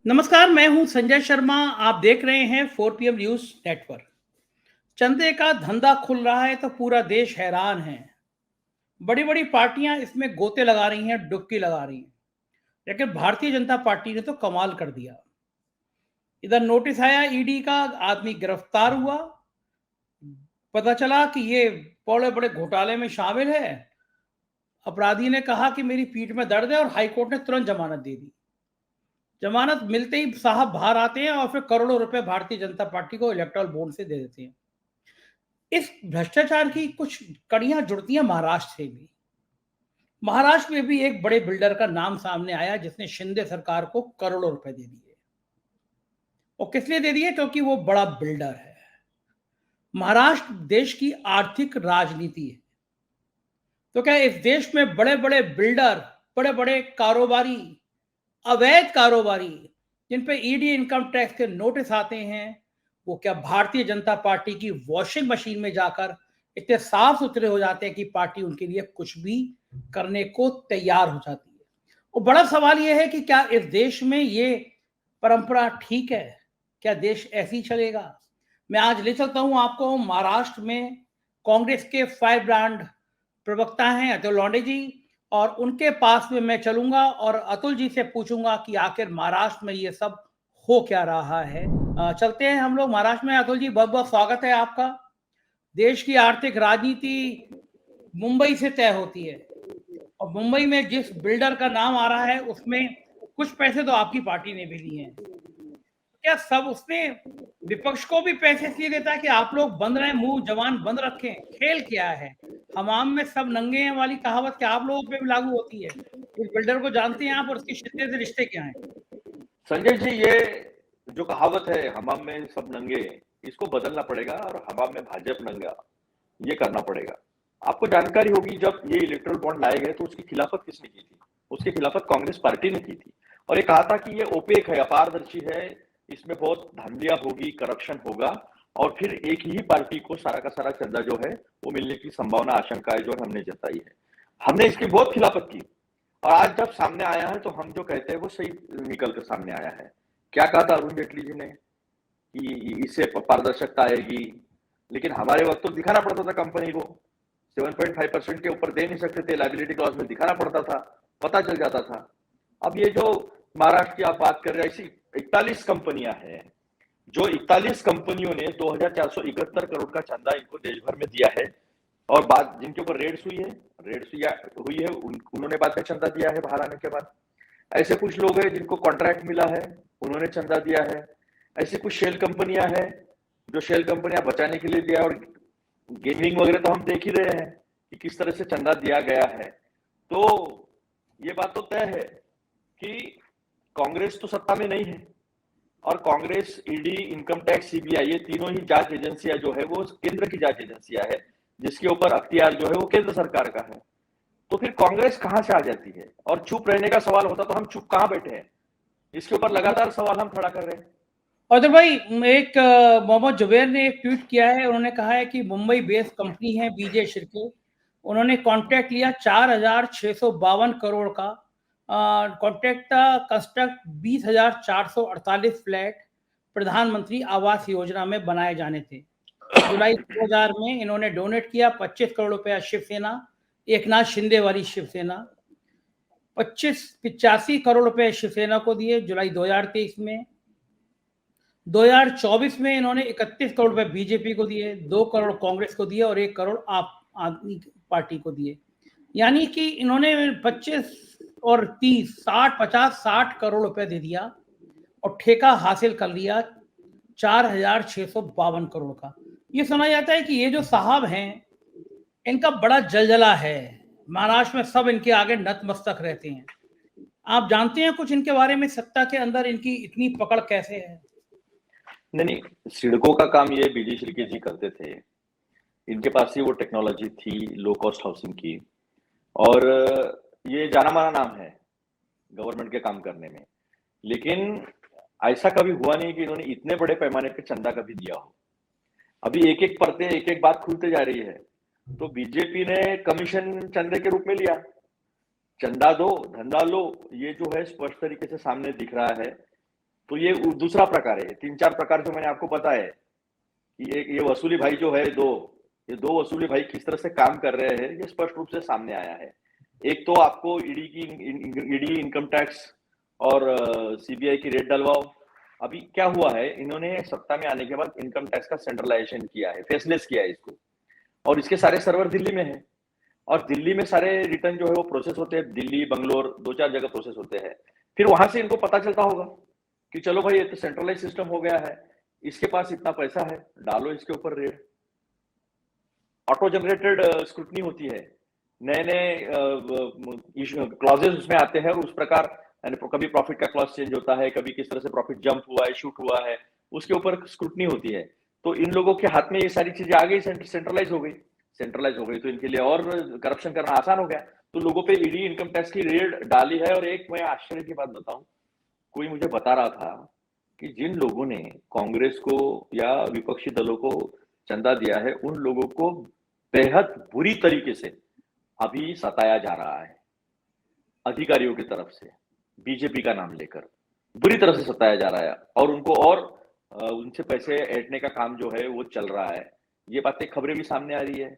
नमस्कार, मैं हूं संजय शर्मा। आप देख रहे हैं 4 PM न्यूज नेटवर्क। चंदे का धंधा खुल रहा है तो पूरा देश हैरान है। बड़ी बड़ी पार्टियां इसमें गोते लगा रही हैं, डुबकी लगा रही हैं। लेकिन भारतीय जनता पार्टी ने तो कमाल कर दिया। इधर नोटिस आया ईडी का, आदमी गिरफ्तार हुआ। पता चला कि ये बड़े बड़े घोटाले में शामिल है। अपराधी ने कहा कि मेरी पीठ में दर्द है और हाईकोर्ट ने तुरंत जमानत दे दी। जमानत मिलते ही साहब बाहर आते हैं और फिर करोड़ों रुपए भारतीय जनता पार्टी को इलेक्टोरल बॉन्ड से दे देते हैं। इस भ्रष्टाचार की कुछ कड़ियां जुड़ती हैं महाराष्ट्र से भी। महाराष्ट्र में भी एक बड़े बिल्डर का नाम सामने आया जिसने शिंदे सरकार को करोड़ों रुपए दे दिए। और किस लिए दे दिए? क्योंकि वो बड़ा बिल्डर है। महाराष्ट्र देश की आर्थिक राजनीति है। तो क्या इस देश में बड़े बड़े बिल्डर, बड़े बड़े कारोबारी, अवैध कारोबारी, जिन पे ईडी इनकम टैक्स के नोटिस आते हैं, वो क्या भारतीय जनता पार्टी की वॉशिंग मशीन में जाकर इतने साफ सुथरे हो जाते हैं कि पार्टी उनके लिए कुछ भी करने को तैयार हो जाती है? और बड़ा सवाल यह है कि क्या इस देश में ये परंपरा ठीक है? क्या देश ऐसे ही चलेगा? मैं आज ले चलता हूं आपको महाराष्ट्र में। कांग्रेस के फायर ब्रांड प्रवक्ता हैं अतुल लौंडे जी, और उनके पास में मैं चलूंगा और अतुल जी से पूछूंगा कि आखिर महाराष्ट्र में ये सब हो क्या रहा है। चलते हैं हम लोग महाराष्ट्र में। अतुल जी, बहुत बहुत स्वागत है आपका। देश की आर्थिक राजनीति मुंबई से तय होती है, और मुंबई में जिस बिल्डर का नाम आ रहा है उसमें कुछ पैसे तो आपकी पार्टी ने भी लिए हैं। क्या सब उसने विपक्ष को भी पैसे इसलिए देता है कि आप लोग बंद रहें, मुंह जवान बंद रखें? खेल क्या है? हमाम में सब नंगे हैं वाली कहावत क्या आप लोगों पे भी लागू होती है? इस बिल्डर को जानते हैं आप और उसकी शिंदे से रिश्ते क्या हैं? संजय जी, ये जो कहावत है हमाम में सब नंगे, इसको बदलना पड़ेगा और हमाम में भाजप नंगा, ये करना पड़ेगा। आपको जानकारी होगी, जब ये इलेक्टोरल बॉन्ड लाए गए तो उसकी खिलाफत किसने की थी? उसकी खिलाफत कांग्रेस पार्टी ने की थी और ये कहा था कि ये ओपेक है, अपारदर्शी है, इसमें बहुत धांधलियां होगी, करप्शन होगा और फिर एक ही पार्टी को सारा का सारा चंदा जो है वो मिलने की संभावना, आशंकाएं जो हमने जताई है। हमने इसकी बहुत खिलाफत की और आज जब सामने आया है तो हम जो कहते हैं वो सही निकल कर सामने आया है। क्या कहा था अरुण जेटली जी ने कि इससे पारदर्शिता आएगी, लेकिन हमारे वक्त तो दिखाना पड़ता था कंपनी को, 7.5% के ऊपर दे नहीं सकते थे, लाइबिलिटी क्लॉज में दिखाना पड़ता था, पता चल जाता था। अब ये जो महाराष्ट्र की आप बात कर रहे हैं, ऐसी 41 कंपनियां हैं, जो 41 कंपनियों ने 2471 करोड़ का चंदा इनको देश भर में दिया है और बाद जिनके ऊपर रेड्स हुई है उन्होंने बाद में चंदा दिया है बाहर आने के बाद। ऐसे कुछ लोग हैं जिनको कॉन्ट्रैक्ट मिला है, उन्होंने चंदा दिया है। ऐसी कुछ शेल कंपनियां हैं जो शेल कंपनियां बचाने के लिए दिया, और गेमिंग वगैरह तो हम देख ही रहे हैं कि किस तरह से चंदा दिया गया है। तो ये बात तो तय है कि कांग्रेस तो सत्ता में नहीं है और Congress, ED, income tax, CBI, ये तीनों ही जांच एजेंसियां जो है वो केंद्र की जांच एजेंसियां है, जिसके ऊपर अख्तियार जो है वो केंद्र सरकार का है। तो फिर कांग्रेस कहां से आ जाती है? और चुप रहने का सवाल होता तो हम चुप कहां बैठे हैं? इसके ऊपर लगातार सवाल हम खड़ा कर रहे हैं। और भाई, एक मोहम्मद जुबैर ने एक ट्वीट किया है। उन्होंने कहा है कि मुंबई बेस्ड कंपनी है बीजे शिर्के, उन्होंने कॉन्ट्रैक्ट लिया 4652 करोड़ का। कॉन्ट्रैक्ट का कंस्ट्रक्ट 20,448 फ्लैट प्रधानमंत्री आवास योजना में बनाए जाने थे। जुलाई 2000 में इन्होंने डोनेट किया 25 करोड़ रुपया शिवसेना, एकनाथ शिंदे वाली शिवसेना। 85 करोड़ रुपए शिवसेना को दिए जुलाई 2023 में। 2024 में इन्होंने 31 करोड़ रुपए बीजेपी को दिए, 2 करोड़ कांग्रेस को दिए और 1 करोड़ आप आदमी पार्टी को दिए। यानी कि इन्होंने 25 और 30, 60, 50, 60 करोड़ रुपए दे दिया और ठेका हासिल कर लिया 4652 करोड़ का। ये सुना जाता है कि ये जो साहब हैं, इनका बड़ा जलजला है। महाराष्ट्र में सब इनके आगे नतमस्तक रहते हैं। आप जानते हैं कुछ इनके बारे में? सत्ता के अंदर इनकी इतनी पकड़ कैसे है? नहीं, सिडको का काम ये बीडी शिर्के जी करते थे। इनके पास ही वो टेक्नोलॉजी थी लो कॉस्ट हाउसिंग की, और ये जाना माना नाम है गवर्नमेंट के काम करने में। लेकिन ऐसा कभी हुआ नहीं कि इन्होंने इतने बड़े पैमाने पे चंदा कभी दिया हो। अभी एक एक परतें, एक एक बात खुलते जा रही है। तो बीजेपी ने कमीशन चंदे के रूप में लिया, चंदा दो धंधा लो, ये जो है स्पष्ट तरीके से सामने दिख रहा है। तो ये दूसरा प्रकार है। 3-4 प्रकार जो मैंने आपको बताया कि एक ये वसूली भाई जो है ये दो वसूली भाई किस तरह से काम कर रहे हैं, ये स्पष्ट रूप से सामने आया है। एक तो आपको ईडी इनकम टैक्स और सीबीआई की रेड डलवाओ। अभी क्या हुआ है, इन्होंने सत्ता में आने के बाद इनकम टैक्स का सेंट्रलाइजेशन किया है, फेसलेस किया है इसको, और इसके सारे सर्वर दिल्ली में है, और दिल्ली में सारे रिटर्न जो है वो प्रोसेस होते हैं, दिल्ली, बंगलोर, 2-4 जगह प्रोसेस होते हैं। फिर वहां से इनको पता चलता होगा कि चलो भाई ये तो सेंट्रलाइज सिस्टम हो गया है, इसके पास इतना पैसा है, डालो इसके ऊपर रेड। ऑटो जनरेटेड स्क्रूटनी होती है, नए नए क्लॉजेस उसमें आते हैं, उस प्रकार कभी प्रॉफिट का क्लॉज चेंज होता है, कभी किस तरह से प्रॉफिट जंप हुआ है, शूट हुआ है, उसके ऊपर स्क्रूटनी होती है। तो इन लोगों के हाथ में ये सारी चीजें आ गई, सेंट्रलाइज हो गई, तो इनके लिए और करप्शन करना आसान हो गया। तो लोगों पे ईडी इनकम टैक्स की रेड डाली है। और एक मैं आश्चर्य की बात बताऊं, कोई मुझे बता रहा था कि जिन लोगों ने कांग्रेस को या विपक्षी दलों को चंदा दिया है, उन लोगों को बेहद बुरी तरीके से अभी सताया जा रहा है अधिकारियों की तरफ से, बीजेपी का नाम लेकर बुरी तरह से सताया जा रहा है, और उनको और उनसे पैसे ऐंठने का काम जो है वो चल रहा है। ये बातें खबरें भी सामने आ रही है,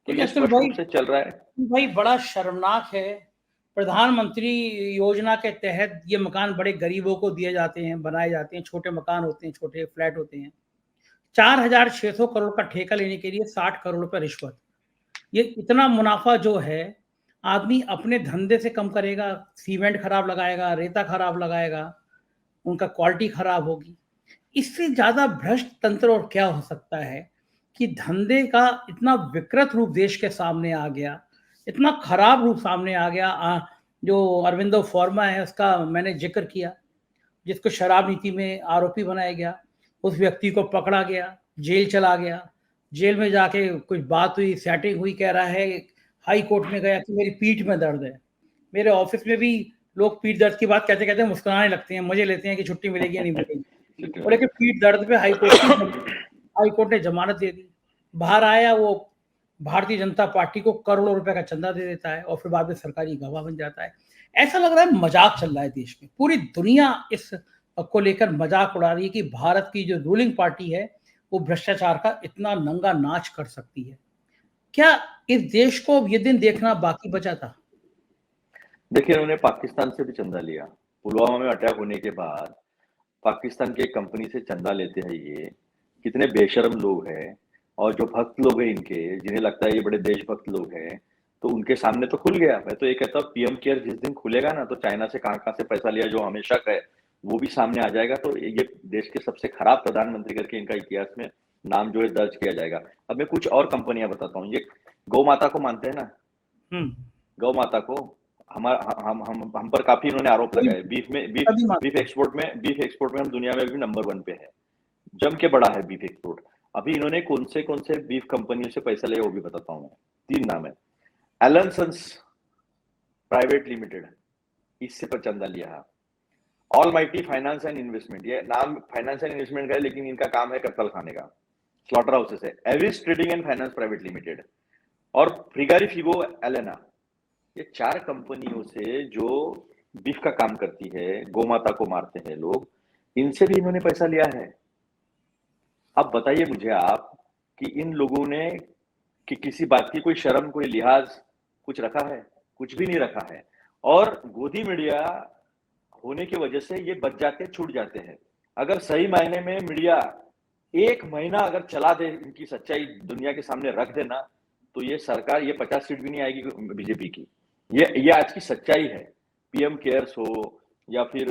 तो ये स्पष्ट रूप से चल रहा है। भाई बड़ा शर्मनाक है, प्रधानमंत्री योजना के तहत ये मकान बड़े गरीबों को दिए जाते हैं, बनाए जाते हैं, छोटे मकान होते हैं, छोटे फ्लैट होते हैं। 4,600 करोड़ का ठेका लेने के लिए 60 करोड़ रुपए रिश्वत। ये इतना मुनाफा जो है, आदमी अपने धंधे से कम करेगा, सीमेंट खराब लगाएगा, रेता खराब लगाएगा, उनका क्वालिटी खराब होगी। इससे ज्यादा भ्रष्ट तंत्र और क्या हो सकता है कि धंधे का इतना विकृत रूप देश के सामने आ गया, इतना खराब रूप सामने आ गया। जो अरविंदो फॉर्मा है उसका मैंने जिक्र किया, जिसको शराब नीति में आरोपी बनाया गया, उस व्यक्ति को पकड़ा गया, जेल चला गया, जेल में जाके कुछ बात हुई, सेटिंग हुई, कह रहा है हाई कोर्ट में गया कि मेरी पीठ में दर्द है। मेरे ऑफिस में भी लोग पीठ दर्द की बात कहते कहते मुस्कुराने लगते हैं, मजे लेते हैं कि छुट्टी मिलेगी या नहीं मिलेगी। और लेकिन पीठ दर्द पे हाई कोर्ट ने जमानत दे दी। बाहर आया, वो भारतीय जनता पार्टी को करोड़ों रुपए का चंदा दे देता है और फिर बाद में सरकारी गवाह बन जाता है। ऐसा लग रहा है मजाक चल रहा है देश में, पूरी दुनिया इस को लेकर मजाक उड़ा रही है कि भारत की जो रूलिंग पार्टी है वो भ्रष्टाचार का इतना नंगा नाच कर सकती है। क्या इस देश को ये दिन देखना बाकी बचा था? देखिए, उन्होंने पाकिस्तान से भी चंदा लिया। पुलवामा में अटैक होने के बाद पाकिस्तान की एक कंपनी से चंदा लेते हैं। ये कितने बेशर्म लोग हैं, और जो भक्त लोग हैं इनके, जिन्हें लगता है ये बड़े देशभक्त लोग हैं, तो उनके सामने तो खुल गया। मैं तो ये कहता हूँ पीएम केयर जिस दिन खुलेगा ना, तो चाइना से कहाँ से पैसा लिया जो हमें शक है, वो भी सामने आ जाएगा। तो ये देश के सबसे खराब प्रधानमंत्री करके इनका इतिहास में नाम जो है दर्ज किया जाएगा। अब मैं कुछ और कंपनियां बताता हूँ। ये गौ माता को मानते हैं ना, गौ माता को हम पर काफी इन्होंने आरोप लगाए। बीफ एक्सपोर्ट में हम दुनिया में भी नंबर 1 पे है, जम के बड़ा है बीफ एक्सपोर्ट। अभी इन्होंने कौन से बीफ कंपनियों से पैसा लिया वो भी बताता हूँ मैं। 3 नाम है। एलन सन्स प्राइवेट लिमिटेड, इससे पर चंदा लिया है। ऑलमाइटी फाइनेंस एंड इन्वेस्टमेंट, ये नाम फाइनेंस एंड इन्वेस्टमेंट का है, लेकिन इनका काम है कत्तल खाने का। स्लॉटर हाउसेस है। Aves trading and finance private limited और फ्रिगारी फिगो एलेना। ये 4 कंपनियों से जो बीफ का काम करती है, गोमाता को मारते हैं लोग, इनसे भी इन्होंने पैसा लिया है। अब बताइए मुझे आप कि इन लोगों ने कि किसी बात की कोई शर्म, कोई लिहाज कुछ रखा है? कुछ भी नहीं रखा है। और गोदी मीडिया होने की वजह से ये बच जाते, छूट जाते हैं। अगर सही मायने में मीडिया 1 महीना अगर चला दे, इनकी सच्चाई दुनिया के सामने रख देना, तो ये सरकार, ये 50 सीट भी नहीं आएगी बीजेपी की। ये आज की सच्चाई है। पीएम केयर्स हो या फिर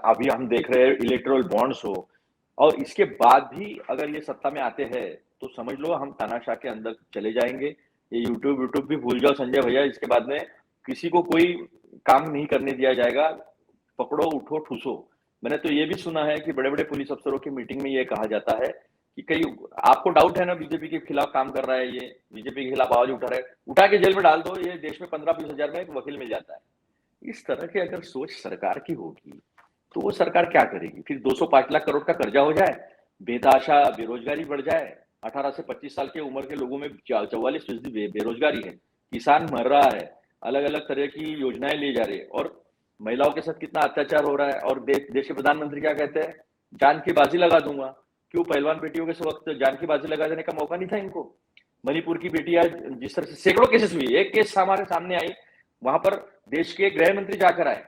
अभी हम देख रहे हैं इलेक्टोरल बॉन्ड्स हो, और इसके बाद भी अगर ये सत्ता में आते हैं तो समझ लो हम तानाशाह के अंदर चले जाएंगे। ये यूट्यूब भी भूल जाओ संजय भैया। इसके बाद में किसी को कोई काम नहीं करने दिया जाएगा। पकड़ो, उठो, ठूसो। मैंने तो ये भी सुना है कि बड़े बड़े पुलिस अफसरों की मीटिंग में ये कहा जाता है कि कहीं आपको डाउट है ना बीजेपी के खिलाफ काम कर रहा है, ये बीजेपी के खिलाफ आवाज उठा रहा है, उठा के जेल में डाल दो। ये देश में 15-20 हजार में एक वकील मिल जाता है। इस तरह की अगर सोच सरकार की होगी तो वो सरकार क्या करेगी? फिर 205 लाख करोड़ का कर्जा हो जाए, बेतहाशा बेरोजगारी बढ़ जाए, 18 से 25 साल की उम्र के लोगों में 44% बेरोजगारी है, किसान मर रहा है, अलग अलग तरह की योजनाएं ली जा रही है, और महिलाओं के साथ कितना अत्याचार हो रहा है, और देश के प्रधानमंत्री क्या कहते हैं, जान की बाजी लगा दूंगा। क्यों पहलवान बेटियों के वक्त जान की बाजी लगा देने का मौका नहीं था इनको? मणिपुर की बेटी आज जिस तरह से सैकड़ों केसेस हुई, एक केस हमारे सामने आई, वहां पर देश के गृह मंत्री जाकर आए,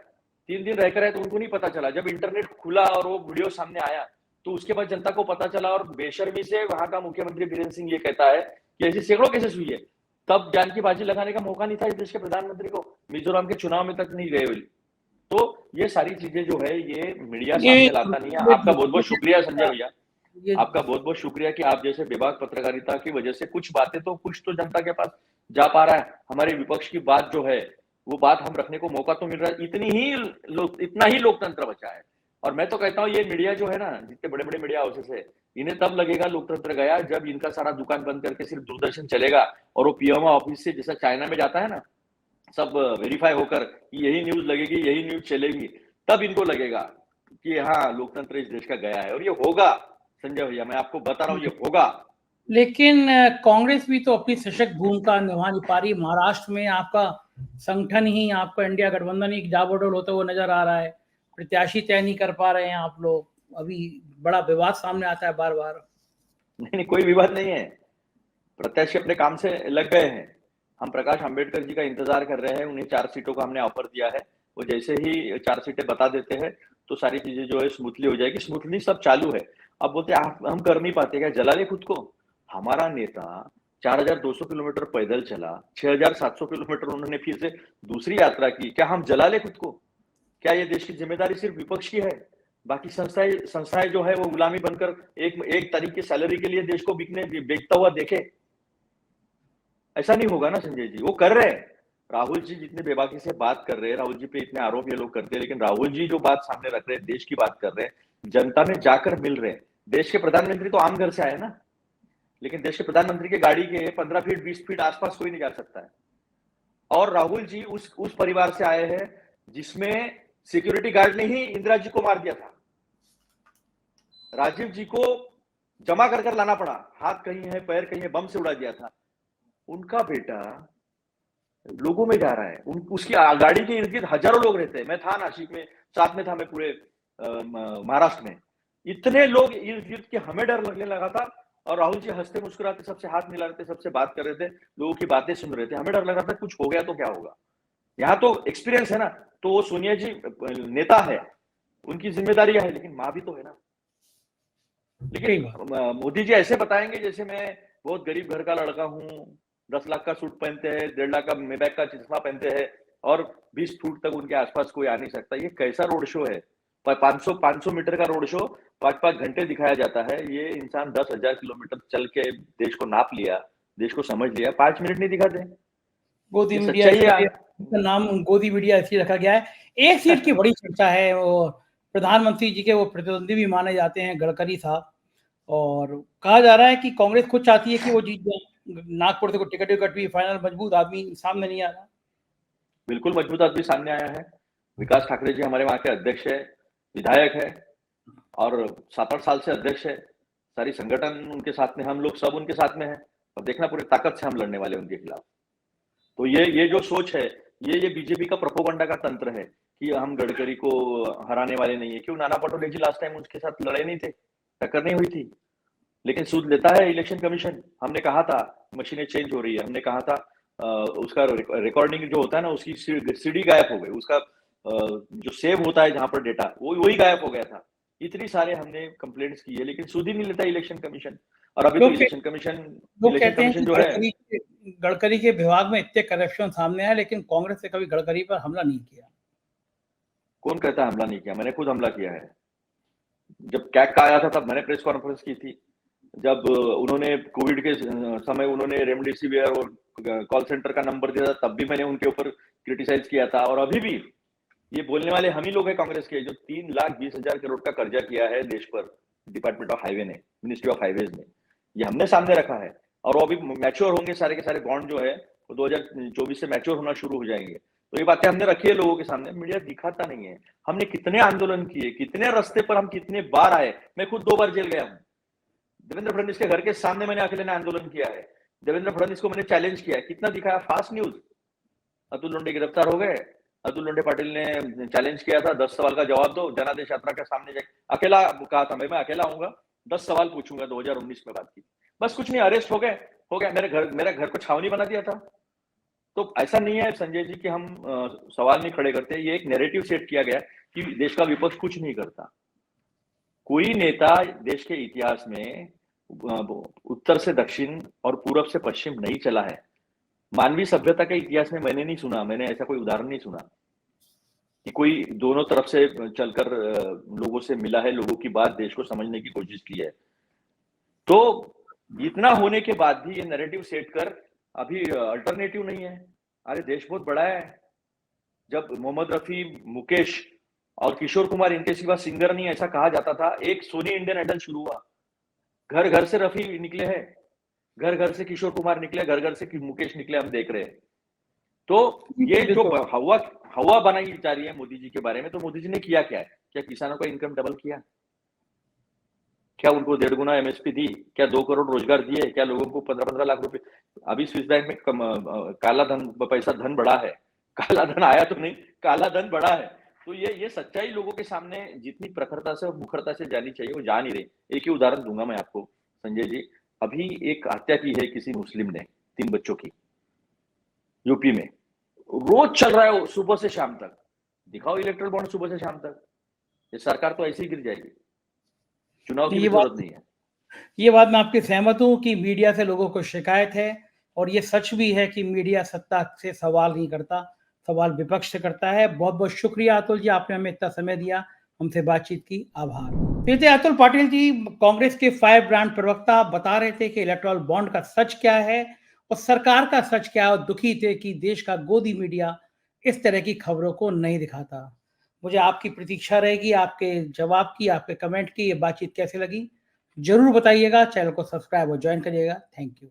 3 दिन रहकर आए, तो उनको नहीं पता चला। जब इंटरनेट खुला और वो वीडियो सामने आया तो उसके बाद जनता को पता चला, और बेशर्मी से वहां का मुख्यमंत्री बीरेंद्र सिंह ये कहता है कि ऐसी सैकड़ों केसेस हुई है, तब जान की बाजी लगाने का मौका नहीं था इस देश के प्रधानमंत्री को, मिजोरम के चुनाव में तक नहीं गए हुए। तो ये सारी चीजें जो है ये मीडिया सामने लाता नहीं है। आपका बहुत बहुत शुक्रिया संजय भैया, आपका बहुत बहुत शुक्रिया कि आप जैसे बेबाक पत्रकारिता की वजह से कुछ बातें तो कुछ तो जनता के पास जा पा रहा है। हमारे विपक्ष की बात जो है वो बात हम रखने को मौका तो मिल रहा है, इतना ही लोकतंत्र बचा है। और मैं तो कहता हूँ ये मीडिया जो है ना, जितने बड़े बड़े मीडिया हाउसेस है, इन्हें तब लगेगा लोकतंत्र गया जब इनका सारा दुकान बंद करके सिर्फ दूरदर्शन चलेगा, और वो पीएमओ ऑफिस से जैसा चाइना में जाता है ना, सब वेरीफाई होकर कि यही न्यूज लगेगी, यही न्यूज चलेगी, तब इनको लगेगा कि हाँ लोकतंत्र इस देश का गया है। और ये होगा संजय भैया, मैं आपको बता रहा हूँ ये होगा। लेकिन कांग्रेस भी तो अपनी सशक्त भूमिका निभा नहीं पा रही। महाराष्ट्र में आपका संगठन ही, आपका इंडिया गठबंधन ही जाबोडोल होता हुआ नजर आ रहा है, प्रत्याशी तय नहीं कर पा रहे हैं आप लोग, अभी बड़ा विवाद सामने आता है बार बार। नहीं, कोई विवाद नहीं है, प्रत्याशी अपने काम से लग गए हैं। हम प्रकाश अंबेडकर जी का इंतजार कर रहे हैं, उन्हें 4 सीटों का हमने ऑफर दिया है, वो जैसे ही 4 सीटें बता देते हैं तो सारी चीजें जो है स्मूथली हो जाएगी। स्मूथली सब चालू है। अब बोलते हम कर नहीं पाते, क्या जला ले खुद को? हमारा नेता 4200 किलोमीटर पैदल चला, 6700 किलोमीटर उन्होंने फिर से दूसरी यात्रा की, क्या हम जला ले खुद को? क्या ये देश की जिम्मेदारी सिर्फ विपक्ष की है? बाकी संस्थाएं जो है वो गुलामी बनकर एक तारीख की सैलरी के लिए देश को बेचता हुआ देखे? ऐसा नहीं होगा ना संजय जी। वो कर रहे हैं, राहुल जी जितने बेबाकी से बात कर रहे हैं, राहुल जी पे इतने आरोप ये लोग करते हैं, लेकिन राहुल जी जो बात सामने रख रहे हैं, देश की बात कर रहे हैं, जनता में जाकर मिल रहे हैं। देश के प्रधानमंत्री तो आम घर से आए ना, लेकिन देश के प्रधानमंत्री के गाड़ी के 15 फीट 20 फीट आसपास कोई नहीं जा सकता है। और राहुल जी उस परिवार से आए हैं जिसमें सिक्योरिटी गार्ड ने ही इंदिरा जी को मार दिया था, राजीव जी को जमा कर लाना पड़ा, हाथ कहीं है पैर कहीं है, बम से उड़ा दिया था। उनका बेटा लोगों में जा रहा है, उसकी गाड़ी के इर्द गिर्द हजारों लोग रहते हैं। मैं था नासिक में, साथ में था मैं पूरे महाराष्ट्र में, इतने लोग इर्द गिर्द के, हमें डर लगने लगा था। और राहुल जी हंसते मुस्कुराते सबसे हाथ मिला रहे थे, सबसे बात कर रहे थे, लोगों की बातें सुन रहे थे। हमें डर लगा था कुछ हो गया तो क्या होगा। यहाँ तो एक्सपीरियंस है ना, तो वो सोनिया जी नेता है, उनकी जिम्मेदारी है, लेकिन माँ भी तो है ना। लेकिन मोदी जी ऐसे बताएंगे जैसे मैं बहुत गरीब घर का लड़का हूँ, 10 लाख का सूट पहनते हैं, 1.5 लाख का मेबैक का चश्मा पहनते हैं, और 20 फुट तक उनके आसपास कोई आ नहीं सकता। ये कैसा रोड शो है? 500 मीटर का रोड शो 5-5 घंटे दिखाया जाता है। ये इंसान 10,000 किलोमीटर चल के देश को नाप लिया, देश को समझ लिया, 5 मिनट नहीं दिखाते। गोदी मीडिया का नाम गोदी मीडिया ऐसी रखा गया है। एक सीट की बड़ी चर्चा है, वो प्रधानमंत्री जी के वो प्रतिद्वंदी भी माने जाते हैं, गडकरी साहब, और कहा जा रहा है कि कांग्रेस खुद चाहती है कि वो जीत जाए। नागपुर से टिकट विकट भी फाइनल, मजबूत आदमी सामने नहीं आ रहा। बिल्कुल मजबूत आदमी सामने आया है। विकास ठाकरे जी हमारे वहां के अध्यक्ष है, विधायक है, और 7-8 साल से अध्यक्ष है। सारी संगठन उनके साथ में, हम लोग सब उनके साथ में है, और देखना पूरी ताकत से हम लड़ने वाले उनके खिलाफ। तो ये जो सोच है, ये बीजेपी का प्रोपोगंडा का तंत्र है कि हम गडकरी को हराने वाले नहीं है। क्यों? नाना पटोले जी लास्ट टाइम उसके साथ लड़े नहीं थे, टक्कर नहीं हुई थी, लेकिन सूद लेता है इलेक्शन कमीशन। हमने कहा था मशीनें चेंज हो रही है, हमने कहा था उसका रिकॉर्डिंग जो होता है ना, उसकी सीडी गायब हो गई, उसका जो सेव होता है जहां पर डेटा, वही गायब हो गया था। इतनी सारे हमने कंप्लेंट्स की है, लेकिन सूद ही नहीं लेता इलेक्शन कमीशन। और अभी तो इलेक्शन कमीशन जो है, गडकरी के विभाग में इतने करप्शन सामने आए, लेकिन कांग्रेस ने कभी गडकरी पर हमला नहीं किया। कौन कहता है हमला नहीं किया? मैंने खुद हमला किया है। जब कैग का आया था तब मैंने प्रेस कॉन्फ्रेंस की थी। जब उन्होंने कोविड के समय उन्होंने रेमडेसिविर और कॉल सेंटर का नंबर दिया था, तब भी मैंने उनके ऊपर क्रिटिसाइज किया था। और अभी भी ये बोलने वाले हम ही लोग हैं कांग्रेस के, जो 3,20,000 करोड़ का कर्जा किया है देश पर डिपार्टमेंट ऑफ हाईवे ने, मिनिस्ट्री ऑफ हाईवेज ने, ये हमने सामने रखा है। और वो अभी मैच्योर होंगे, सारे के सारे बॉन्ड जो है वो 2024 से मैच्योर होना शुरू हो जाएंगे। तो ये बातें हमने रखी है लोगों के सामने, मीडिया दिखाता नहीं है। हमने कितने आंदोलन किए, कितने रास्ते पर हम कितने बार आए। मैं खुद 2 बार जेल गया हूँ। देवेंद्र फडणवीस के घर के सामने मैंने अकेले ने आंदोलन किया है। देवेंद्र फडणवीस को मैंने चैलेंज किया है। कितना दिखाया? फास्ट न्यूज, अतुल लोंढे गिरफ्तार हो गए, अतुल लोंढे पाटिल ने चैलेंज किया था 10 सवाल का जवाब दो, जनादेश यात्रा के सामने जाके अकेला कहा था मैं अकेला आऊंगा, 10 सवाल पूछूंगा। 2019 में बात की, बस कुछ नहीं, अरेस्ट हो गए, मेरे घर को छावनी बना दिया था। तो ऐसा नहीं है संजय जी कि हम सवाल नहीं खड़े करते। ये एक नैरेटिव सेट किया गया कि देश का विपक्ष कुछ नहीं करता। कोई नेता देश के इतिहास में उत्तर से दक्षिण और पूरब से पश्चिम नहीं चला है। मानवीय सभ्यता के इतिहास में मैंने नहीं सुना, मैंने ऐसा कोई उदाहरण नहीं सुना कि कोई दोनों तरफ से चलकर लोगों से मिला है, लोगों की बात, देश को समझने की कोशिश की है। तो इतना होने के बाद भी ये नैरेटिव सेट कर अभी अल्टरनेटिव नहीं है। अरे देश बहुत बड़ा है। जब मोहम्मद रफी, मुकेश और किशोर कुमार इनके सिवा सिंगर नहीं ऐसा कहा जाता था, एक सोनी इंडियन आइडल शुरू हुआ, घर घर से रफी निकले हैं, घर घर से किशोर कुमार निकले, घर घर से मुकेश निकले, हम देख रहे हैं। तो ये जो हवा बनाई जा रही है मोदी जी के बारे में, तो मोदी जी ने किया क्या है? क्या किसानों का इनकम डबल किया? क्या उनको 1.5 गुना एमएसपी दी? क्या 2 करोड़ रोजगार दिए? क्या लोगों को 15-15 लाख रुपए? अभी स्विस बैंक में काला धन पैसा धन बढ़ा है, काला धन आया तो नहीं, काला धन बढ़ा है। तो ये सच्चाई लोगों के सामने जितनी प्रखरता से और मुखरता से जानी चाहिए वो जा नहीं रही। एक ही उदाहरण दूंगा मैं आपको संजय जी, अभी एक हत्या की है किसी मुस्लिम ने 3 बच्चों की, यूपी में। रोज चल रहा है सुबह से शाम तक। दिखाओ इलेक्ट्रल बॉन्ड सुबह से शाम तक, ये सरकार तो ऐसे ही गिर जाएगी। चुनाव की जरूरत नहीं है। ये बात मैं आपकी सहमत हूं कि मीडिया से लोगों को शिकायत है, और ये सच भी है कि मीडिया सत्ता से सवाल नहीं करता, सवाल विपक्ष से करता है। बहुत बहुत शुक्रिया अतुल जी, आपने हमें इतना समय दिया, हमसे बातचीत की, आभार। फिर थे अतुल पाटिल जी, कांग्रेस के फायर ब्रांड प्रवक्ता, बता रहे थे कि इलेक्टोरल बॉन्ड का सच क्या है और सरकार का सच क्या है, और दुखी थे कि देश का गोदी मीडिया इस तरह की खबरों को नहीं दिखाता। मुझे आपकी प्रतीक्षा रहेगी, आपके जवाब की, आपके कमेंट की। ये बातचीत कैसे लगी जरूर बताइएगा, चैनल को सब्सक्राइब और ज्वाइन करिएगा। Thank you.